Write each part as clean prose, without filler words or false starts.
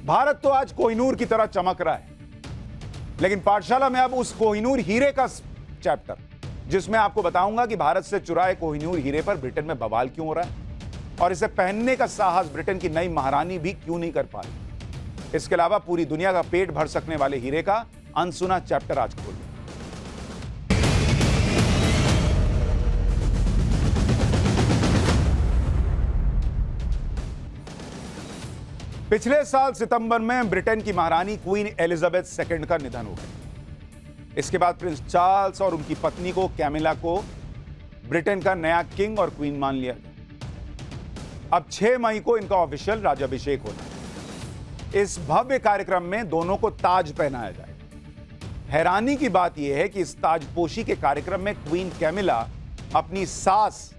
भारत तो आज कोहिनूर की तरह चमक रहा है, लेकिन पाठशाला में अब उस कोहिनूर हीरे का चैप्टर, जिसमें आपको बताऊंगा कि भारत से चुराए कोहिनूर हीरे पर ब्रिटेन में बवाल क्यों हो रहा है और इसे पहनने का साहस ब्रिटेन की नई महारानी भी क्यों नहीं कर पा रही। इसके अलावा पूरी दुनिया का पेट भर सकने वाले हीरे का अनसुना चैप्टर आज खोल दिया। पिछले साल सितंबर में ब्रिटेन की महारानी क्वीन एलिजाबेथ सेकंड का निधन हो गया। इसके बाद प्रिंस चार्ल्स और उनकी पत्नी को कैमिला को ब्रिटेन का नया किंग और क्वीन मान लिया गया। अब 6 मई को इनका ऑफिशियल राज्याभिषेक होना है। इस भव्य कार्यक्रम में दोनों को ताज पहनाया जाएगा। हैरानी की बात यह है कि इस ताजपोशी के कार्यक्रम में क्वीन कैमिला अपनी सास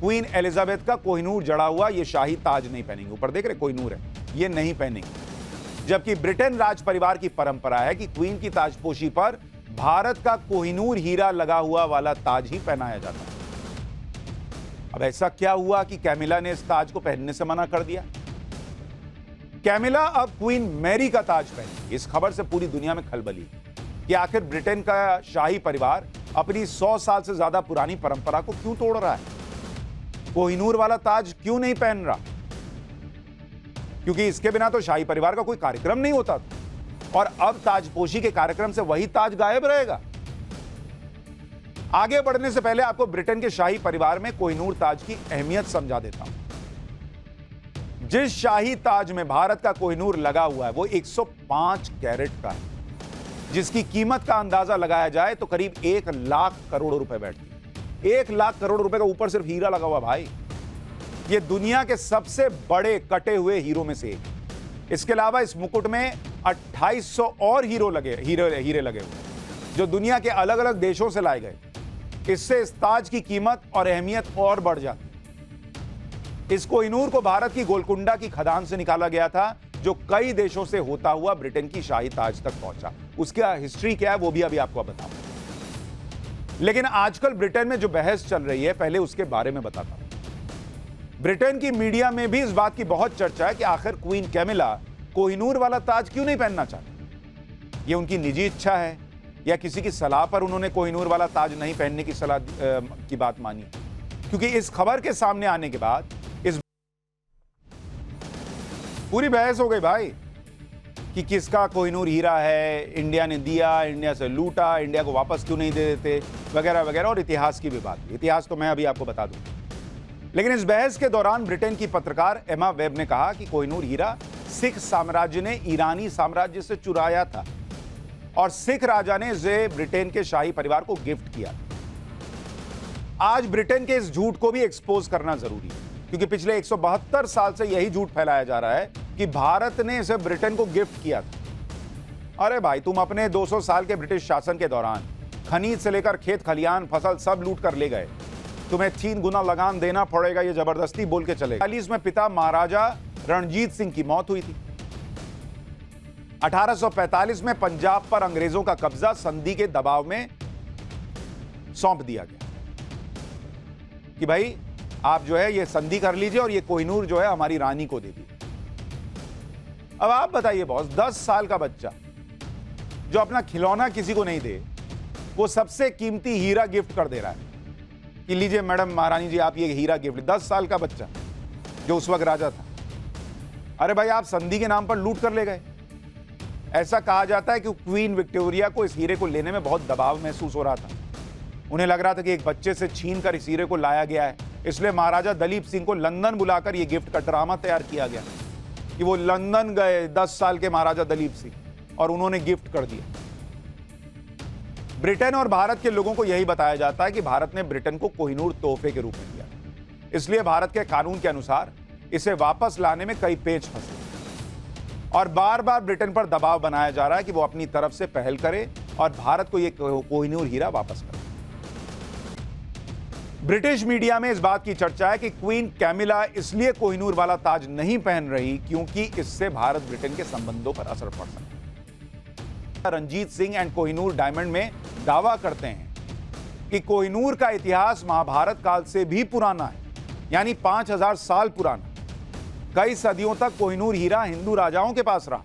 क्वीन एलिजाबेथ का कोहिनूर जड़ा हुआ ये शाही ताज नहीं पहनेंगे। ऊपर देख रहे कोहिनूर है, ये नहीं पहनेंगे। जबकि ब्रिटेन राज परिवार की परंपरा है कि क्वीन की ताजपोशी पर भारत का कोहिनूर हीरा लगा हुआ वाला ताज ही पहनाया जाता है। अब ऐसा क्या हुआ कि कैमिला ने इस ताज को पहनने से मना कर दिया? कैमिला अब क्वीन मैरी का ताज पहनेगी। इस खबर से पूरी दुनिया में खलबली कि आखिर ब्रिटेन का शाही परिवार अपनी 100 साल से ज्यादा पुरानी परंपरा को क्यों तोड़ रहा है? कोहिनूर वाला ताज क्यों नहीं पहन रहा? क्योंकि इसके बिना तो शाही परिवार का कोई कार्यक्रम नहीं होता था और अब ताजपोशी के कार्यक्रम से वही ताज गायब रहेगा। आगे बढ़ने से पहले आपको ब्रिटेन के शाही परिवार में कोहिनूर ताज की अहमियत समझा देता हूं। जिस शाही ताज में भारत का कोहिनूर लगा हुआ है वो 105 कैरेट का है, जिसकी कीमत का अंदाजा लगाया जाए तो करीब 1 लाख करोड़ रुपए बैठती है। 1 लाख करोड़ रुपए का ऊपर सिर्फ हीरा लगा हुआ भाई। ये दुनिया के सबसे बड़े कटे हुए हीरों में से एक। इसके अलावा इस मुकुट में 2800 और हीरे लगे हुए जो दुनिया के अलग अलग देशों से लाए गए। इससे इस ताज की कीमत और अहमियत और बढ़ जाती। इस कोहिनूर को भारत की गोलकुंडा की खदान से निकाला गया था, जो कई देशों से होता हुआ ब्रिटेन की शाही ताज तक पहुंचा। उसका हिस्ट्री क्या है वो भी अभी आपको बताऊंगा। लेकिन आजकल ब्रिटेन में जो बहस चल रही है, पहले उसके बारे में बताता हूं। ब्रिटेन की मीडिया में भी इस बात की बहुत चर्चा है कि आखिर क्वीन कैमिला कोहिनूर वाला ताज क्यों नहीं पहनना चाहती। ये उनकी निजी इच्छा है या किसी की सलाह पर उन्होंने कोहिनूर वाला ताज नहीं पहनने की सलाह की बात मानी? क्योंकि इस खबर के सामने आने के बाद इस पूरी बहस हो गई भाई कि किसका कोहिनूर हीरा है, इंडिया ने दिया, इंडिया से लूटा, इंडिया को वापस क्यों नहीं दे देते, वगैरह वगैरह। और इतिहास की भी बात हुई। इतिहास तो मैं अभी आपको बता दूं। लेकिन इस बहस के दौरान ब्रिटेन की पत्रकार एमा वेब ने कहा कि कोहिनूर हीरा सिख साम्राज्य ने ईरानी साम्राज्य से चुराया था और सिख राजा ने इसे ब्रिटेन के शाही परिवार को गिफ्ट किया। आज ब्रिटेन के इस झूठ को भी एक्सपोज करना जरूरी है, क्योंकि पिछले 172 साल से यही झूठ फैलाया जा रहा है कि भारत ने इसे ब्रिटेन को गिफ्ट किया था। अरे भाई, तुम अपने 200 साल के ब्रिटिश शासन के दौरान खनीज से लेकर खेत खलियान फसल सब लूट कर ले गए। तुम्हें 3 गुना लगान देना पड़ेगा, ये जबरदस्ती बोल के चले। 1940 में पिता महाराजा रणजीत सिंह की मौत हुई थी। 1845 में पंजाब पर अंग्रेजों का कब्जा संधि के दबाव में सौंप दिया गया कि भाई आप जो है ये संधि कर लीजिए और ये कोहिनूर जो है हमारी रानी को दे दीजिए। अब आप बताइए बॉस, 10 साल का बच्चा जो अपना खिलौना किसी को नहीं दे, वो सबसे कीमती हीरा गिफ्ट कर दे रहा है कि लीजिए मैडम महारानी जी आप ये हीरा गिफ्ट। 10 साल का बच्चा जो उस वक्त राजा था। अरे भाई, आप संधि के नाम पर लूट कर ले गए। ऐसा कहा जाता है कि क्वीन विक्टोरिया को इस हीरे को लेने में बहुत दबाव महसूस हो रहा था। उन्हें लग रहा था कि एक बच्चे से छीन कर इस हीरे को लाया गया है, इसलिए महाराजा दलीप सिंह को लंदन बुलाकर यह गिफ्ट का ड्रामा तैयार किया गया कि वो लंदन गए 10 साल के महाराजा दलीप सिंह और उन्होंने गिफ्ट कर दिया। ब्रिटेन और भारत के लोगों को यही बताया जाता है कि भारत ने ब्रिटेन को कोहिनूर तोहफे के रूप में दिया, इसलिए भारत के कानून के अनुसार इसे वापस लाने में कई पेच फंसे और बार बार ब्रिटेन पर दबाव बनाया जा रहा है कि वो अपनी तरफ से पहल करे और भारत को यह कोहिनूर हीरा वापस करे। ब्रिटिश मीडिया में इस बात की चर्चा है कि क्वीन कैमिला इसलिए कोहिनूर वाला ताज नहीं पहन रही क्योंकि इससे भारत ब्रिटेन के संबंधों पर असर पड़ सकता है। रणजीत सिंह एंड कोहिनूर डायमंड में दावा करते हैं कि कोहिनूर का इतिहास महाभारत काल से भी पुराना है, यानी 5000 साल पुराना। कई सदियों तक कोहिनूर हीरा हिंदू राजाओं के पास रहा।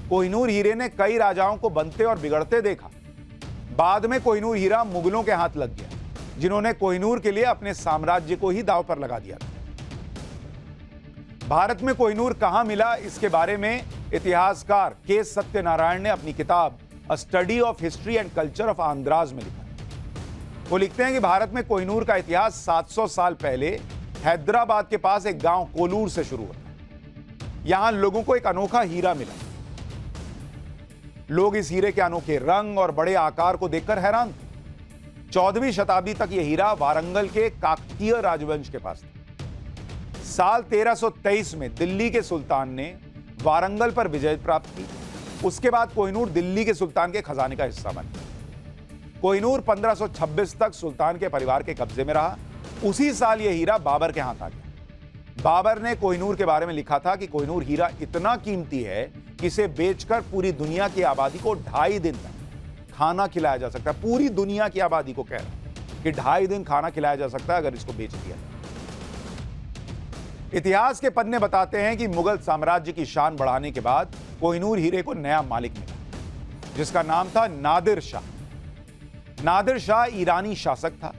कोहिनूर हीरे ने कई राजाओं को बनते और बिगड़ते देखा। बाद में कोहिनूर हीरा मुगलों के हाथ लग गया, जिन्होंने कोहिनूर के लिए अपने साम्राज्य को ही दांव पर लगा दिया था। भारत में कोहिनूर कहां मिला, इसके बारे में इतिहासकार के सत्यनारायण ने अपनी किताब अ study of history and culture of Andhras में लिखा। वो लिखते हैं कि भारत में कोहिनूर का इतिहास 700 साल पहले हैदराबाद के पास एक गांव कोलूर से शुरू होता है। यहां लोगों को एक अनोखा हीरा मिला। लोग इस हीरे के अनोखे रंग और बड़े आकार को देखकर हैरान थे। 14वीं शताब्दी तक यह हीरा वारंगल के काकतीय राजवंश के पास था। साल 1323 में दिल्ली के सुल्तान ने वारंगल पर विजय प्राप्त की। उसके बाद कोहिनूर दिल्ली के सुल्तान के खजाने का हिस्सा बन गया। कोहिनूर 1526 तक सुल्तान के परिवार के कब्जे में रहा। उसी साल यह हीरा बाबर के हाथ आ गया। बाबर ने कोहिनूर के बारे में लिखा था कि कोहिनूर हीरा इतना कीमती है कि इसे बेचकर पूरी दुनिया की आबादी को 2.5 दिन तक खाना खिलाया जा सकता है। पूरी दुनिया की आबादी को कह रहा है कि 2.5 दिन खाना खिलाया जा सकता है अगर इसको बेच दिया जाए। इतिहास के पन्ने बताते हैं कि मुगल साम्राज्य की शान बढ़ाने के बाद कोहिनूर हीरे को नया मालिक मिला, जिसका नाम था नादिर शाह। नादिर शाह ईरानी शासक था।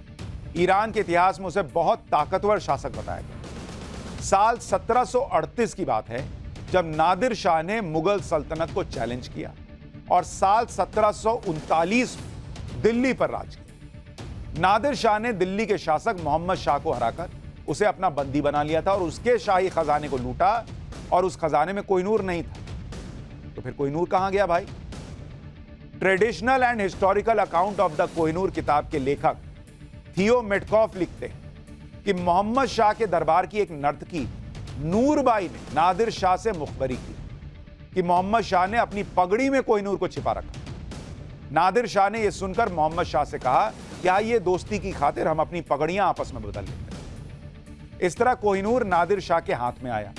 ईरान के इतिहास में उसे बहुत ताकतवर शासक बताया गया। साल 1738 की बात है जब नादिर शाह ने मुगल सल्तनत को चैलेंज किया और साल 1739 में दिल्ली पर राज किया। नादिर शाह ने दिल्ली के शासक मोहम्मद शाह को हराकर उसे अपना बंदी बना लिया था और उसके शाही खजाने को लूटा, और उस खजाने में कोहिनूर नहीं था। तो फिर कोहिनूर कहां गया भाई? Traditional and historical account of the Kohinoor किताब के लेखक थियो मेटकॉफ लिखते हैं कि मोहम्मद शाह के दरबार की एक नर्तकी नूरबाई ने नादिर शाह से मुखबरी की कि मोहम्मद शाह ने अपनी पगड़ी में कोहिनूर को छिपा रखा। नादिर शाह ने यह सुनकर मोहम्मद शाह से कहा कि आइए दोस्ती की खातिर हम अपनी पगड़ियां आपस में बदल लेते हैं। इस तरह कोहिनूर नादिर शाह के हाथ में आया।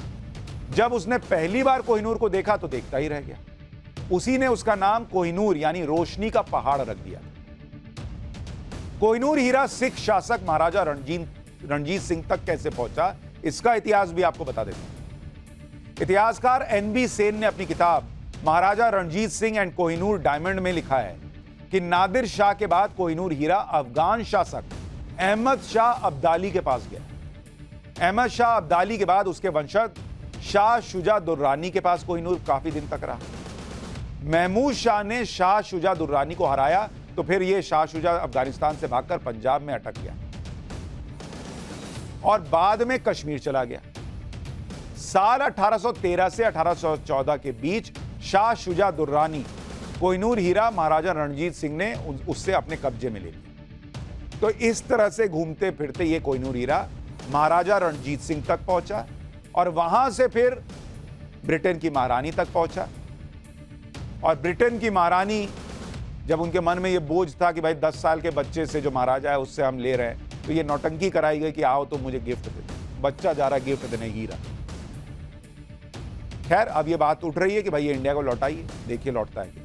जब उसने पहली बार कोहिनूर को देखा तो देखता ही रह गया। उसी ने उसका नाम कोहिनूर यानी रोशनी का पहाड़ रख दिया। कोहिनूर हीरा सिख शासक महाराजा रणजीत सिंह तक कैसे पहुंचा, इसका इतिहास भी आपको बता देता हूं। इतिहासकार एनबी सेन ने अपनी किताब महाराजा रणजीत सिंह एंड कोहिनूर डायमंड में लिखा है कि नादिर शाह के बाद कोहिनूर हीरा अफगान शासक अहमद शाह अब्दाली के पास गया। अहमद शाह अब्दाली के बाद उसके वंशज शाह शुजा दुर्रानी के पास कोहिनूर काफी दिन तक रहा। महमूद शाह ने शाह शुजा दुर्रानी को हराया तो फिर यह शाह शुजा अफगानिस्तान से भागकर पंजाब में अटक गया और बाद में कश्मीर चला गया। साल 1813 से 1814 के बीच शाह शुजा दुर्रानी कोहिनूर हीरा महाराजा रणजीत सिंह ने उससे अपने कब्जे में ले लिया। तो इस तरह से घूमते फिरते ये कोहिनूर हीरा महाराजा रणजीत सिंह तक पहुंचा और वहां से फिर ब्रिटेन की महारानी तक पहुंचा। और ब्रिटेन की महारानी जब उनके मन में ये बोझ था कि भाई 10 साल के बच्चे से जो महाराजा है उससे हम ले रहे हैं, तो ये नौटंकी कराई गई कि आओ तो मुझे गिफ्ट दे। बच्चा जा रहा गिफ्ट देने हीरा। खैर अब ये बात उठ रही है कि भाई ये इंडिया को लौटाइए, देखिए लौटता है।